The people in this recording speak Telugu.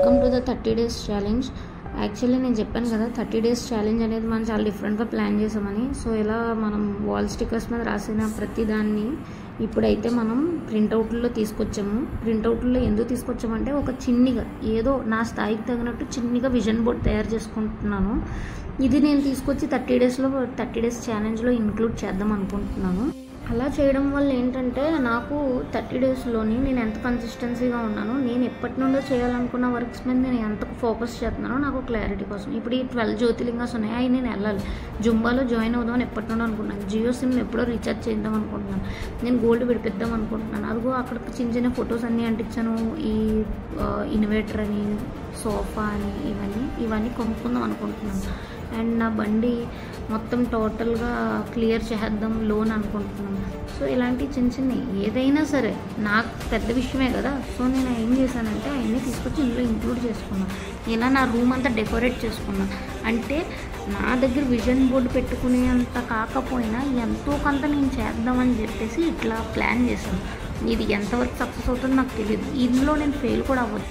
Welcome to the 30 days challenge. Actually నేను చెప్పాను కదా 30 days ఛాలెంజ్ అనేది మనం చాలా డిఫరెంట్గా ప్లాన్ చేసామని. సో ఇలా మనం వాల్ స్టిక్కర్స్ మీద రాసిన ప్రతి దాన్ని ఇప్పుడైతే మనం ప్రింట్అవుట్లో తీసుకొచ్చాము. ప్రింట్అవుట్లో ఎందుకు తీసుకొచ్చామంటే ఒక చిన్నగా ఏదో నా స్థాయికి తగినట్టు చిన్నగా విజన్ బోర్డ్ తయారు చేసుకుంటున్నాను. ఇది నేను తీసుకొచ్చి 30 days ఛాలెంజ్లో ఇంక్లూడ్ చేద్దాం అనుకుంటున్నాను. అలా చేయడం వల్ల ఏంటంటే నాకు 30 daysలోని నేను ఎంత కన్సిస్టెన్సీగా ఉన్నానో, నేను ఎప్పటి నుండో చేయాలనుకున్న వర్క్స్ మీద నేను ఎంత ఫోకస్ చేస్తున్నానో నాకు క్లారిటీ కోసం. ఇప్పుడు ఈ 12 జ్యోతిర్లింగాస్ ఉన్నాయి, అవి నేను వెళ్ళాలి. జుంబాలో జాయిన్ అవుదామని ఎప్పటి నుండో అనుకుంటున్నాను. జియో సిమ్ ఎప్పుడో రీఛార్జ్ చేద్దాం అనుకుంటున్నాను. నేను గోల్డ్ విడిపిద్దాం అనుకుంటున్నాను. అదిగో అక్కడ చిన్న చిన్న ఫొటోస్ అన్నీ అంటించాను. ఈ ఇన్వర్టర్ అని, సోఫా అని, ఇవన్నీ కొనుక్కుందాం అనుకుంటున్నాను. అండ్ నా బండి మొత్తం టోటల్గా క్లియర్ చేద్దాం లోన్ అనుకుంటున్నాను. సో ఇలాంటి చిన్న చిన్న ఏదైనా సరే నాకు పెద్ద విషయమే కదా. సో నేను ఏం చేశానంటే అవన్నీ తీసుకొచ్చి ఇందులో ఇంక్లూడ్ చేసుకున్నాను. ఇలా నా రూమ్ అంతా డెకరేట్ చేసుకున్నాను. అంటే నా దగ్గర విజన్ బోర్డు పెట్టుకునేంత కాకపోయినా ఎంతో కొంత నేను చేద్దామని చెప్పేసి ఇట్లా ప్లాన్ చేశాను. ఇది ఎంతవరకు సక్సెస్ అవుతుందో నాకు తెలియదు. ఇందులో నేను ఫెయిల్ కూడా అవ్వదు.